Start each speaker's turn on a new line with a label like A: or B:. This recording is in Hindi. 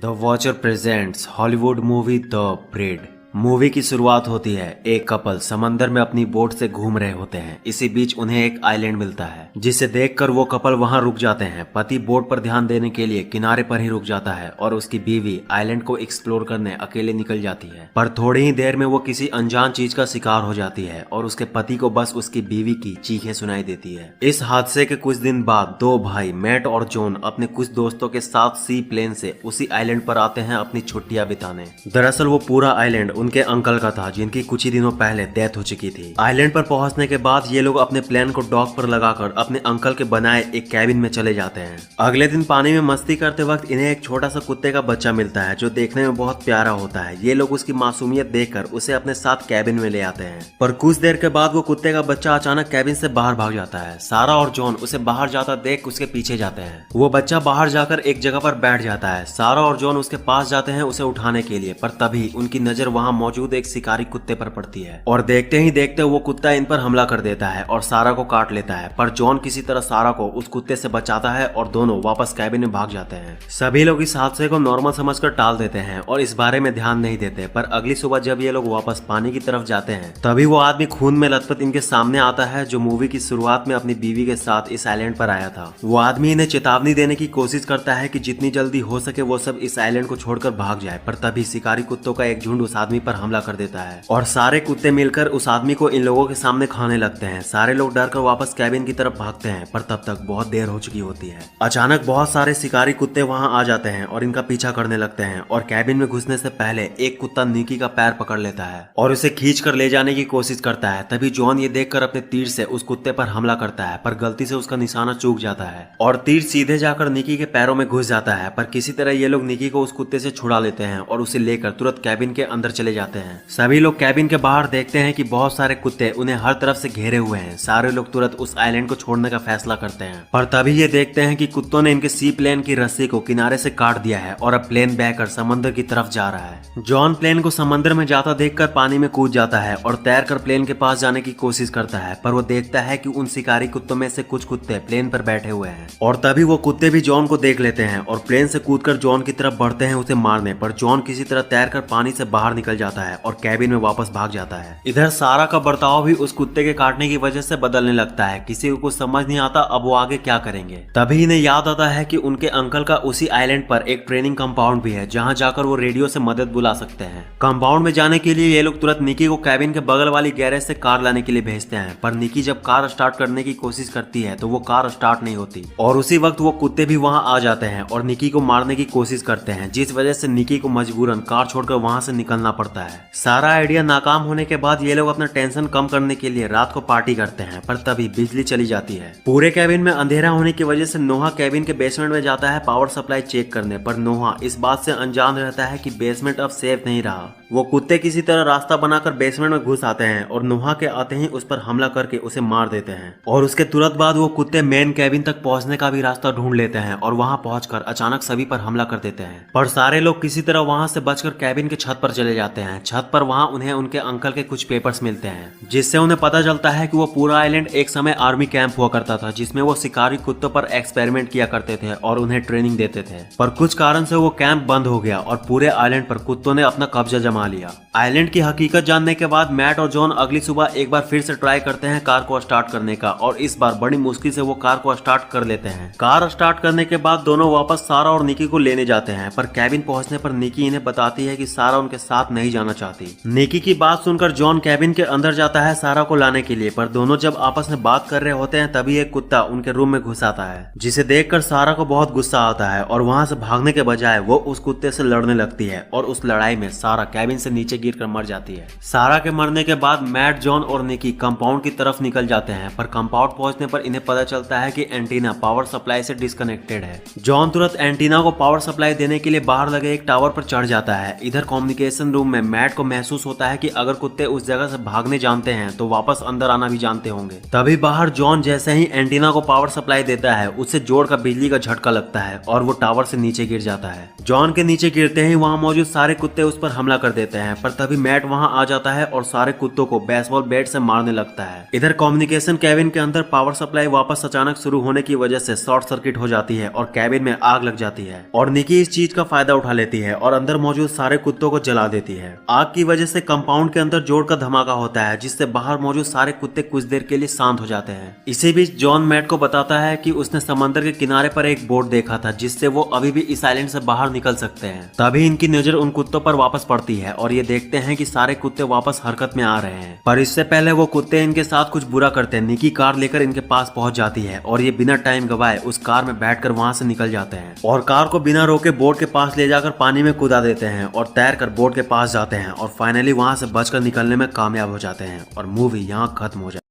A: The watcher presents Hollywood movie the bread. Movie की शुरुआत होती है, एक कपल समंदर में अपनी बोट से घूम रहे होते हैं। इसी बीच उन्हें एक आइलैंड मिलता है, जिसे देखकर वो कपल वहां रुक जाते हैं। पति बोट पर ध्यान देने के लिए किनारे पर ही रुक जाता है और उसकी बीवी आइलैंड को एक्सप्लोर करने अकेले निकल जाती है। पर थोड़ी ही देर में वो किसी अनजान चीज का शिकार हो जाती है और उसके पति को बस उसकी बीवी की चीखें सुनाई देती है। इस हादसे के कुछ दिन बाद दो भाई मैट और जॉन अपने कुछ दोस्तों के साथ सी प्लेन से उसी आइलैंड पर आते हैं अपनी छुट्टियां बिताने। दरअसल वो पूरा आइलैंड उनके अंकल का था, जिनकी कुछ ही दिनों पहले डेथ हो चुकी थी। आइलैंड पर पहुंचने के बाद ये लोग अपने प्लेन को डॉक पर लगाकर अपने अंकल के बनाए एक कैबिन में चले जाते हैं। अगले दिन पानी में मस्ती करते वक्त इन्हें एक छोटा सा कुत्ते का बच्चा मिलता है, जो देखने में बहुत प्यारा होता है। ये लोग उसकी मासूमियत देखकर उसे अपने साथ कैबिन में ले आते हैं। पर कुछ देर के बाद वो कुत्ते का बच्चा अचानक कैबिन से बाहर भाग जाता है। सारा और जॉन उसे बाहर जाता देख उसके पीछे जाते हैं। वो बच्चा बाहर जाकर एक जगह पर बैठ जाता है। सारा और जॉन उसके पास जाते हैं उसे उठाने के लिए, पर तभी उनकी नजर वहां मौजूद एक शिकारी कुत्ते पर पड़ती है और देखते ही देखते वो कुत्ता इन पर हमला कर देता है और सारा को काट लेता है। पर जॉन किसी तरह सारा को उस कुत्ते से बचाता है और दोनों वापस कैबिन में भाग जाते हैं। सभी लोग इस हादसे को नॉर्मल समझकर टाल देते हैं और इस बारे में ध्यान नहीं देते। पर अगली सुबह जब ये लोग वापस पानी की तरफ जाते हैं, तभी वो आदमी खून में लथपथ इनके सामने आता है, जो मूवी की शुरुआत में अपनी बीवी के साथ इस आइलैंड पर आया था। वो आदमी इन्हें चेतावनी देने की कोशिश करता है कि जितनी जल्दी हो सके वो सब इस आइलैंड को छोड़कर भाग जाए। पर तभी शिकारी कुत्तों का एक झुंड उस आदमी पर हमला कर देता है और सारे कुत्ते मिलकर उस आदमी को इन लोगों के सामने खाने लगते हैं। सारे लोग डरकर वापस कैबिन की तरफ भागते हैं, पर तब तक बहुत देर हो चुकी होती है। अचानक बहुत सारे शिकारी कुत्ते वहां आ जाते हैं और इनका पीछा करने लगते हैं और कैबिन में घुसने से पहले एक कुत्ता निकी का पैर पकड़ लेता है और उसे खींच कर ले जाने की कोशिश करता है। तभी जॉन ये देखकर अपने तीर से उस कुत्ते पर हमला करता है, पर गलती से उसका निशाना चूक जाता है और तीर सीधे जाकर निकी के पैरों में घुस जाता है। पर किसी तरह ये लोग निकी को उस कुत्ते से छुड़ा लेते हैं और उसे लेकर तुरंत कैबिन के अंदर चले जाते हैं। सभी लोग कैबिन के बाहर देखते हैं कि बहुत सारे कुत्ते उन्हें हर तरफ से घेरे हुए हैं। सारे लोग तुरंत उस आइलैंड को छोड़ने का फैसला करते हैं, पर तभी ये देखते हैं कि कुत्तों ने इनके सी प्लेन की रस्सी को किनारे से काट दिया है और अब प्लेन बहकर समंदर की तरफ जा रहा है। जॉन प्लेन को समंदर में जाता देखकर पानी में कूद जाता है और तैरकर प्लेन के पास जाने की कोशिश करता है, पर वो देखता है कि उन शिकारी कुत्तों में से कुछ कुत्ते प्लेन पर बैठे हुए हैं और तभी वो कुत्ते भी जॉन को देख लेते हैं और प्लेन से कूदकर जॉन की तरफ बढ़ते हैं उसे मारने। पर जॉन किसी तरह तैरकर पानी से बाहर निकल जाता है और कैबिन में वापस भाग जाता है। इधर सारा का बर्ताव भी उस कुत्ते के काटने की वजह से बदलने लगता है। किसी को कुछ समझ नहीं आता अब वो आगे क्या करेंगे। तभी इन्हें याद आता है कि उनके अंकल का उसी आइलैंड पर एक ट्रेनिंग कंपाउंड भी है, जहां जाकर वो रेडियो से मदद बुला सकते हैं। कंपाउंड में जाने के लिए ये लोग तुरंत निकी को कैबिन के बगल वाली गैरेज से कार लाने के लिए भेजते हैं। पर निकी जब कार स्टार्ट करने की कोशिश करती है तो वो कार स्टार्ट नहीं होती और उसी वक्त वो कुत्ते भी वहां आ जाते हैं और निकी को मारने की कोशिश करते हैं, जिस वजह से निकी को मजबूरन कार छोड़कर वहां से निकलना पड़ता है। सारा आइडिया नाकाम होने के बाद ये लोग अपना टेंशन कम करने के लिए रात को पार्टी करते हैं, पर तभी बिजली चली जाती है। पूरे कैबिन में अंधेरा होने की वजह से नोहा कैबिन के बेसमेंट में जाता है पावर सप्लाई चेक करने, पर नोहा इस बात से अनजान रहता है कि बेसमेंट अब सेफ नहीं रहा। वो कुत्ते किसी तरह रास्ता बनाकर बेसमेंट में घुस आते हैं और नोहा के आते ही उस पर हमला करके उसे मार देते हैं और उसके तुरंत बाद वो कुत्ते मेन कैबिन तक पहुंचने का भी रास्ता ढूंढ लेते हैं और वहां पहुंचकर अचानक सभी पर हमला कर देते हैं। पर सारे लोग किसी तरह वहां से बचकर कैबिन के छत पर चले जाते हैं। छत पर वहां उन्हें उनके अंकल के कुछ पेपर्स मिलते हैं, जिससे उन्हें पता चलता है कि वो पूरा आइलैंड एक समय आर्मी कैंप हुआ करता था, जिसमें वो शिकारी कुत्तों पर एक्सपेरिमेंट किया करते थे और उन्हें ट्रेनिंग देते थे। पर कुछ कारण से वो कैंप बंद हो गया और पूरे आइलैंड पर कुत्तों ने अपना कब्जा जमा लिया। आइलैंड की हकीकत जानने के बाद मैट और जॉन अगली सुबह एक बार फिर से ट्राई करते हैं कार को स्टार्ट करने का और इस बार बड़ी मुश्किल से वो कार को स्टार्ट कर लेते हैं। कार स्टार्ट करने के बाद दोनों वापस सारा और निकी को लेने जाते हैं, पर कैबिन पहुंचने पर निकी इन्हें बताती है कि सारा उनके साथ नहीं जाना चाहती। निकी की बात सुनकर जॉन कैबिन के अंदर जाता है सारा को लाने के लिए, पर दोनों जब आपस में बात कर रहे होते हैं तभी एक कुत्ता उनके रूम में घुस आता है, जिसे देखकर सारा को बहुत गुस्सा आता है और वहां से भागने के बजाय वो उस कुत्ते से लड़ने लगती है और उस लड़ाई में सारा कैबिन से नीचे गिरकर मर जाती है। सारा के मरने के बाद मैट, जॉन और निकी कंपाउंड की तरफ निकल जाते हैं, पर कंपाउंड पहुंचने पर इन्हें पता चलता है कि एंटीना पावर सप्लाई से डिस्कनेक्टेड है। जॉन तुरंत एंटीना को पावर सप्लाई देने के लिए बाहर लगे एक टावर पर चढ़ जाता है। इधर कम्युनिकेशन रूम रूम में मैट को महसूस होता है कि अगर कुत्ते उस जगह से भागने जानते हैं तो वापस अंदर आना भी जानते होंगे। तभी बाहर जॉन जैसे ही एंटीना को पावर सप्लाई देता है उससे जोर का बिजली का झटका लगता है और वो टावर से नीचे गिर जाता है। जॉन के नीचे गिरते ही वहाँ मौजूद सारे कुत्ते उस पर हमला कर देते हैं, पर तभी मैट वहाँ आ जाता है और सारे कुत्तों को बेसबॉल बैट से मारने लगता है। इधर कम्युनिकेशन कैबिन के अंदर पावर सप्लाई वापस अचानक शुरू होने की वजह से शॉर्ट सर्किट हो जाती है और कैबिन में आग लग जाती है और निकी इस चीज का फायदा उठा लेती है और अंदर मौजूद सारे कुत्तों को जला देती है। आग की वजह से कंपाउंड के अंदर जोर का धमाका होता है जिससे बाहर मौजूद सारे कुत्ते कुछ देर के लिए शांत हो जाते हैं। इसी बीच जॉन मैट को बताता है कि उसने समंदर के किनारे पर एक बोट देखा था जिससे वो अभी भी इस आइलैंड से बाहर निकल सकते हैं। तभी इनकी नजर उन कुत्तों पर वापस पड़ती है और ये देखते हैं कि सारे कुत्ते वापस हरकत में आ रहे हैं, पर इससे पहले वो कुत्ते इनके साथ कुछ बुरा करते हैं। निकी कार लेकर इनके पास पहुंच जाती है और ये बिना टाइम गवाए उस कार में बैठकर वहां से निकल जाते हैं और कार को बिना रोके बोट के पास ले जाकर पानी में कूदा देते हैं और तैरकर बोट के पास जाते हैं और फाइनली वहां से बचकर निकलने में कामयाब हो जाते हैं और मूवी यहाँ खत्म हो जाती है।